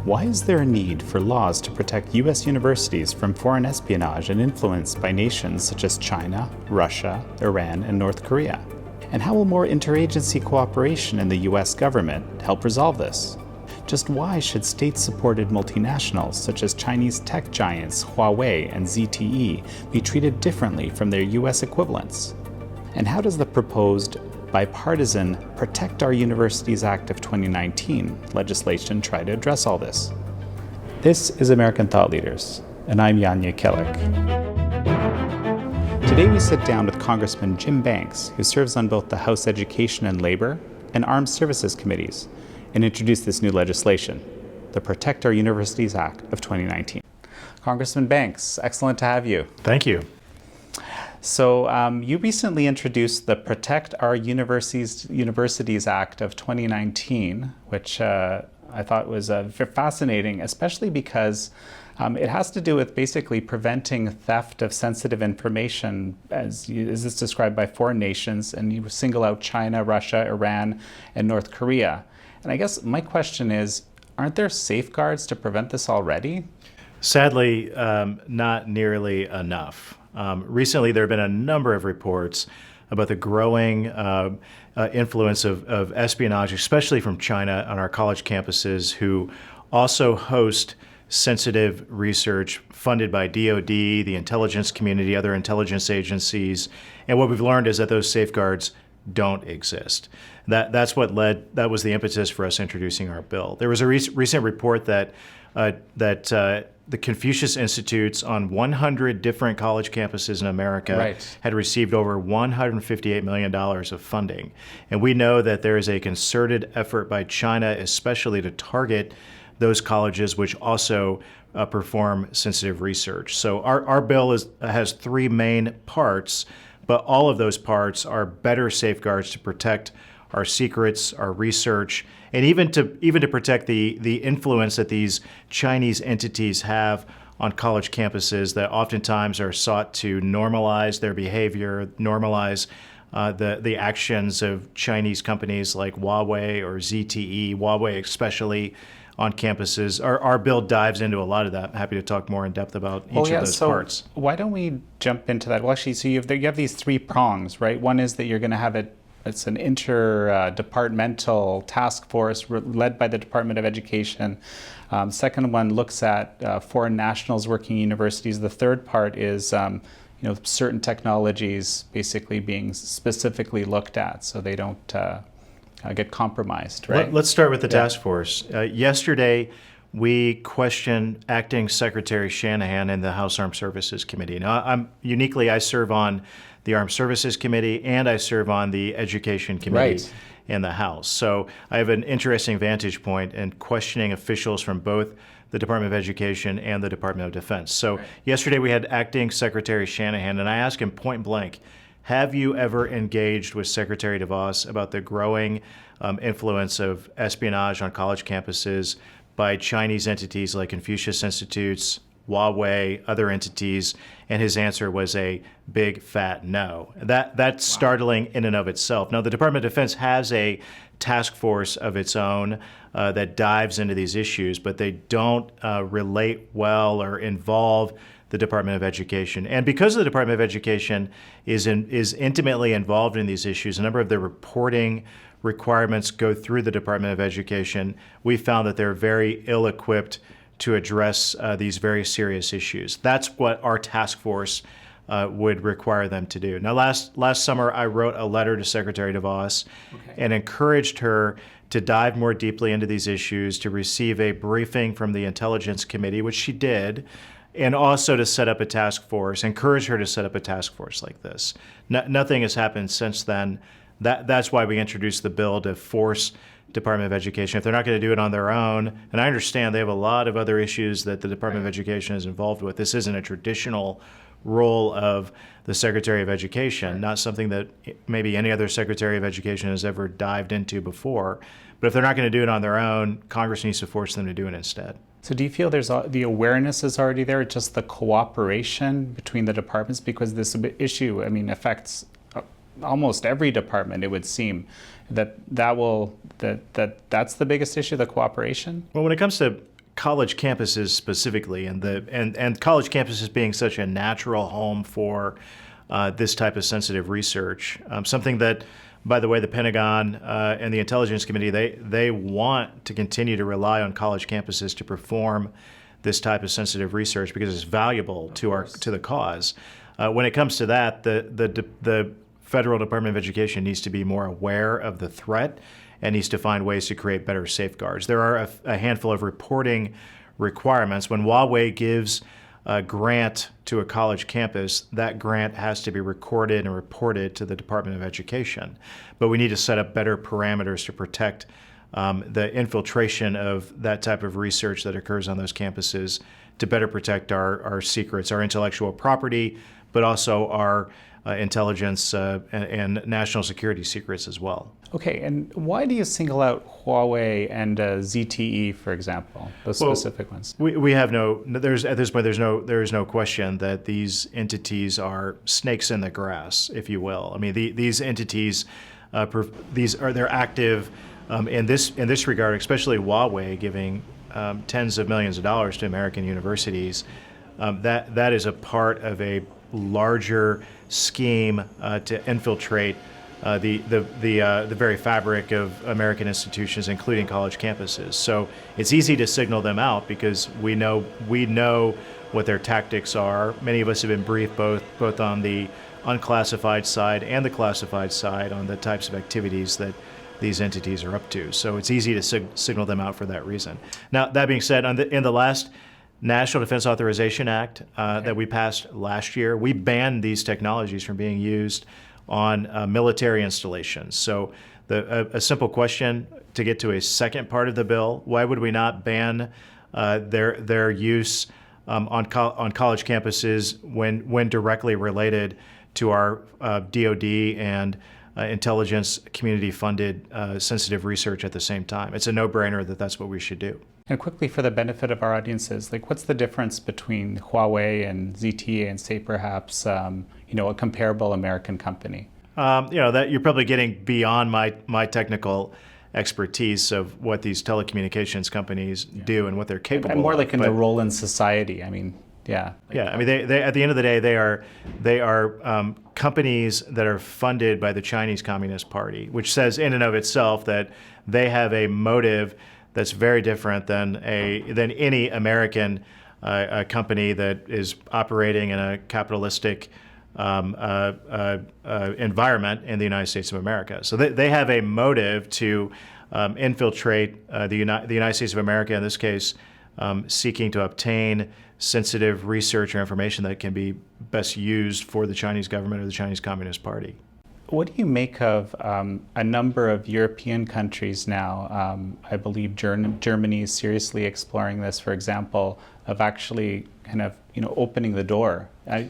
Why is there a need for laws to protect U.S. universities from foreign espionage and influence by nations such as China, Russia, Iran, and North Korea? And how will more interagency cooperation in the U.S. government help resolve this? Just why should state-supported multinationals such as Chinese tech giants Huawei and ZTE be treated differently from their U.S. equivalents? And how does the proposed bipartisan Protect Our Universities Act of 2019 legislation try to address all this? This is American Thought Leaders, and I'm Yanya Kellick. Today we sit down with Congressman Jim Banks, who serves on both the House Education and Labor and Armed Services Committees, and introduce this new legislation, the Protect Our Universities Act of 2019. Congressman Banks, excellent to have you. Thank you. So you recently introduced the Protect Our Universities Act of 2019, which I thought was fascinating, especially because it has to do with basically preventing theft of sensitive information as is described by foreign nations, and you single out China, Russia, Iran, and North Korea. And I guess my question is, aren't there safeguards to prevent this already? Sadly, not nearly enough. Recently, there have been a number of reports about the growing influence of espionage, especially from China, on our college campuses, who also host sensitive research funded by DoD, the intelligence community, other intelligence agencies. And what we've learned is that those safeguards don't exist. That was the impetus for us introducing our bill. There was a recent report that the Confucius Institutes on 100 different college campuses in America had received over $158 million of funding. And we know that there is a concerted effort by China, especially to target those colleges which also perform sensitive research. So our bill has three main parts, but all of those parts are better safeguards to protect our secrets, our research, and even to protect the influence that these Chinese entities have on college campuses that oftentimes are sought to normalize their behavior, normalize the actions of Chinese companies like Huawei or ZTE, Huawei especially, on campuses. Our bill dives into a lot of that. I'm happy to talk more in depth about each of those parts. Why don't we jump into that? Well, actually, so you have these three prongs, right? One is that you're going to have it's an interdepartmental task force led by the Department of Education. Second one looks at foreign nationals working in universities. The third part is certain technologies basically being specifically looked at so they don't get compromised, right? Let's start with the task force. Yesterday, we questioned Acting Secretary Shanahan in the House Armed Services Committee. Now, I serve on the Armed Services Committee and I serve on the Education Committee in the House. So I have an interesting vantage point in questioning officials from both the Department of Education and the Department of Defense. So yesterday we had Acting Secretary Shanahan, and I asked him point blank, have you ever engaged with Secretary DeVos about the growing influence of espionage on college campuses by Chinese entities like Confucius Institutes, Huawei, other entities? And his answer was a big fat no. That's startling in and of itself. Now, the Department of Defense has a task force of its own that dives into these issues, but they don't relate well or involve the Department of Education. And because the Department of Education is intimately involved in these issues, a number of the reporting requirements go through the Department of Education, we found that they're very ill-equipped to address these very serious issues. That's what our task force would require them to do. Now, last summer, I wrote a letter to Secretary DeVos and encouraged her to dive more deeply into these issues, to receive a briefing from the Intelligence Committee, which she did, and also to set up a task force, encourage her to set up a task force like this. Nothing has happened since then. That's why we introduced the bill to force Department of Education, if they're not going to do it on their own, and I understand they have a lot of other issues that the Department of Education is involved with. This isn't a traditional role of the Secretary of Education, not something that maybe any other Secretary of Education has ever dived into before. But if they're not going to do it on their own, Congress needs to force them to do it instead. So do you feel the awareness is already there, just the cooperation between the departments? Because this issue, affects almost every department, it would seem. That's the biggest issue, the cooperation? Well, when it comes to college campuses specifically, and college campuses being such a natural home for this type of sensitive research, something that, by the way, the Pentagon and the Intelligence Committee, they want to continue to rely on college campuses to perform this type of sensitive research because it's valuable to the cause. When it comes to that, the Federal Department of Education needs to be more aware of the threat and needs to find ways to create better safeguards. There are a handful of reporting requirements. When Huawei gives a grant to a college campus, that grant has to be recorded and reported to the Department of Education. But we need to set up better parameters to protect the infiltration of that type of research that occurs on those campuses, to better protect our secrets, our intellectual property, but also our intelligence and national security secrets as well. Okay, and why do you single out Huawei and ZTE, for example, those specific ones? We have at this point, there is no question that these entities are snakes in the grass, if you will. I mean, these entities, they're active in this regard, especially Huawei giving tens of millions of dollars to American universities. That is a part of a larger scheme to infiltrate the very fabric of American institutions, including college campuses. So it's easy to signal them out because we know what their tactics are. Many of us have been briefed both on the unclassified side and the classified side on the types of activities that these entities are up to. So it's easy to signal them out for that reason. Now, that being said, in the last National Defense Authorization Act that we passed last year, we banned these technologies from being used on military installations. So a simple question to get to a second part of the bill: why would we not ban their use on college campuses when directly related to our DoD and intelligence community-funded sensitive research at the same time? It's a no-brainer that that's what we should do. And quickly, for the benefit of our audiences, what's the difference between Huawei and ZTE and, say, perhaps, a comparable American company? That you're probably getting beyond my technical expertise of what these telecommunications companies do and what they're capable of. And more like in their role in society. I mean, yeah. I mean, they at the end of the day, they are companies that are funded by the Chinese Communist Party, which says in and of itself that they have a motive that's very different than any American company that is operating in a capitalistic environment in the United States of America. So they have a motive to infiltrate the United States of America, in this case, seeking to obtain sensitive research or information that can be best used for the Chinese government or the Chinese Communist Party. What do you make of a number of European countries now? I believe Germany is seriously exploring this, for example, of actually kind of opening the door.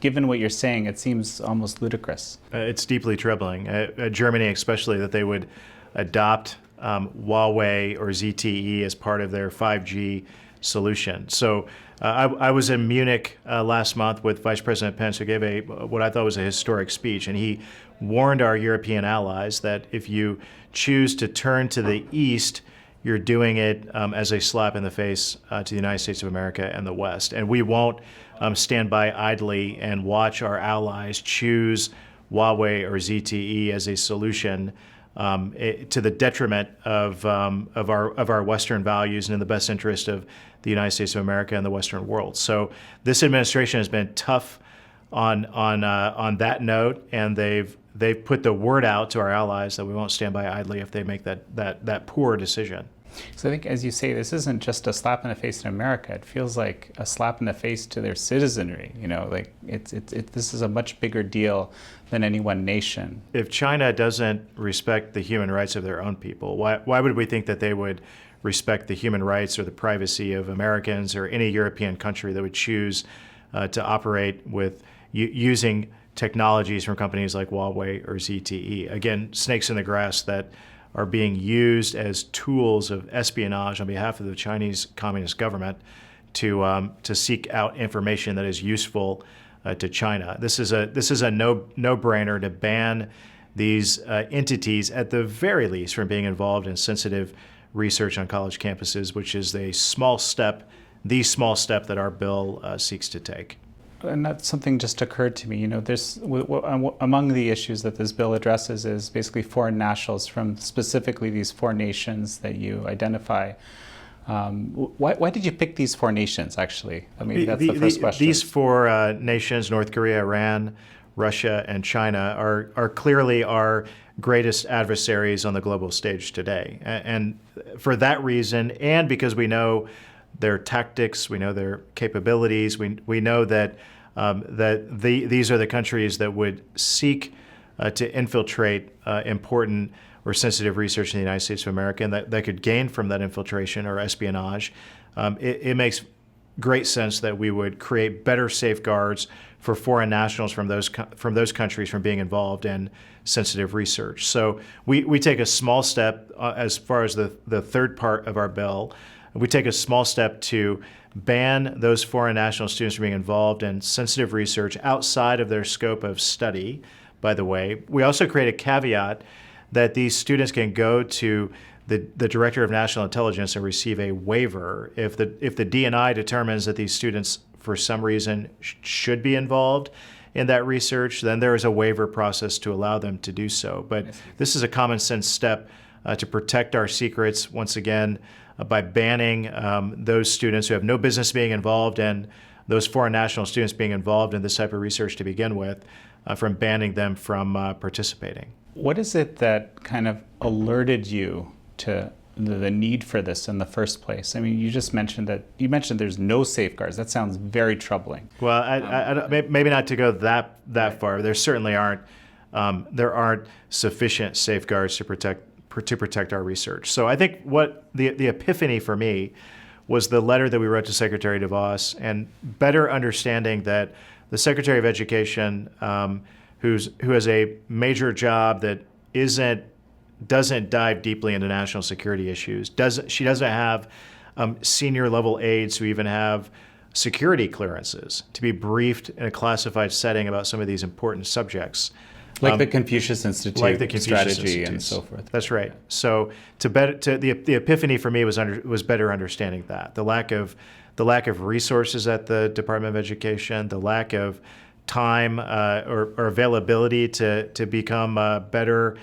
Given what you're saying, it seems almost ludicrous. It's deeply troubling. Germany, especially, that they would adopt Huawei or ZTE as part of their 5G solution. So I was in Munich last month with Vice President Pence, who gave what I thought was a historic speech, and he warned our European allies that if you choose to turn to the east, you're doing it as a slap in the face to the United States of America and the West. And we won't stand by idly and watch our allies choose Huawei or ZTE as a solution to the detriment of our Western values and in the best interest of the United States of America and the Western world. So this administration has been tough on that note, and they've put the word out to our allies that we won't stand by idly if they make that poor decision. So I think, as you say, this isn't just a slap in the face in America. It feels like a slap in the face to their citizenry. This is a much bigger deal than any one nation. If China doesn't respect the human rights of their own people, why would we think that they would respect the human rights or the privacy of Americans or any European country that would choose to operate with using technologies from companies like Huawei or ZTE? Again, snakes in the grass that are being used as tools of espionage on behalf of the Chinese Communist government to seek out information that is useful to China. This is a no-brainer to ban these entities, at the very least, from being involved in sensitive research on college campuses, which is the small step that our bill seeks to take. And that's something just occurred to me. There's among the issues that this bill addresses is basically foreign nationals from specifically these four nations that you identify. Why did you pick these four nations, actually? I mean, that's the first question. These four nations, North Korea, Iran, Russia, and China, are clearly our greatest adversaries on the global stage today. And for that reason, and because we know their tactics, we know their capabilities, we know that these are the countries that would seek to infiltrate important or sensitive research in the United States of America, and that could gain from that infiltration or espionage. It makes great sense that we would create better safeguards for foreign nationals from those countries from being involved in sensitive research. So we take a small step as far as the third part of our bill. We take a small step to ban those foreign national students from being involved in sensitive research outside of their scope of study, by the way. We also create a caveat that these students can go to the Director of National Intelligence and receive a waiver if the DNI determines that these students, for some reason, should be involved in that research. Then there is a waiver process to allow them to do so. But this is a common sense step to protect our secrets, once again, by banning those students who have no business being involved and those foreign national students being involved in this type of research to begin with, from banning them from participating. What is it that kind of alerted you to the need for this in the first place? I mean, you mentioned there's no safeguards. That sounds very troubling. Well, maybe not to go that far. There certainly aren't sufficient safeguards to protect our research. So I think what the epiphany for me was the letter that we wrote to Secretary DeVos, and better understanding that the Secretary of Education, who has a major job that doesn't dive deeply into national security issues. She doesn't have senior level aides who even have security clearances to be briefed in a classified setting about some of these important subjects. Like the Confucius Institute, like the Confucius strategy Institutes. And so forth. That's right. So the epiphany for me was better understanding that the lack of resources at the Department of Education, the lack of time or availability to become better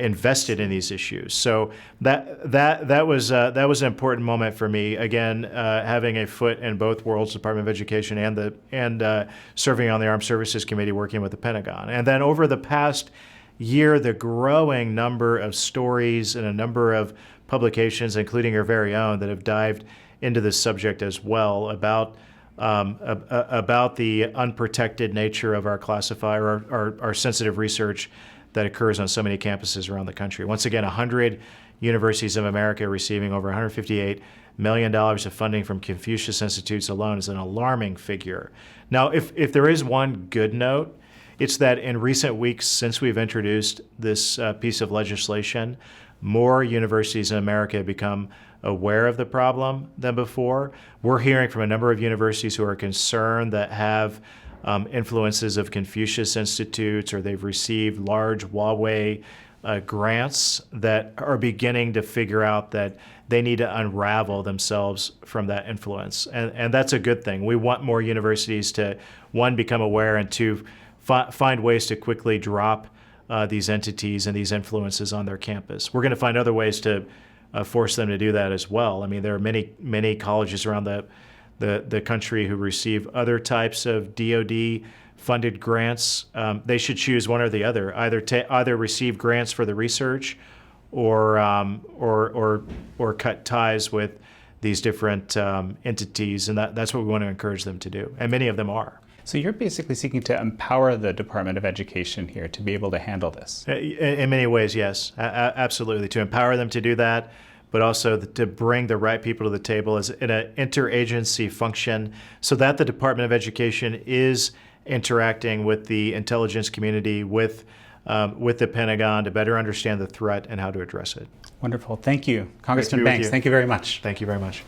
invested in these issues. So that was an important moment for me. Again, having a foot in both worlds, Department of Education and serving on the Armed Services Committee, working with the Pentagon. And then over the past year, the growing number of stories and a number of publications, including your very own, that have dived into this subject as well about the unprotected nature of our classified or our sensitive research that occurs on so many campuses around the country. Once again, 100 universities of America receiving over $158 million of funding from Confucius Institutes alone is an alarming figure. Now, if there is one good note, it's that in recent weeks, since we've introduced this piece of legislation, more universities in America have become aware of the problem than before. We're hearing from a number of universities who are concerned that have influences of Confucius Institutes, or they've received large Huawei grants that are beginning to figure out that they need to unravel themselves from that influence. And that's a good thing. We want more universities to, one, become aware, and two, find ways to quickly drop these entities and these influences on their campus. We're going to find other ways to force them to do that as well. I mean, there are many colleges around the country who receive other types of DoD-funded grants. They should choose one or the other. Either receive grants for the research, or cut ties with these different entities, and that's what we want to encourage them to do. And many of them are. So you're basically seeking to empower the Department of Education here to be able to handle this. In many ways, yes, absolutely. To empower them to do that, but also to bring the right people to the table as in an interagency function, so that the Department of Education is interacting with the intelligence community, with the Pentagon, to better understand the threat and how to address it. Wonderful. Thank you, Congressman Banks. Thank you very much. Thank you very much.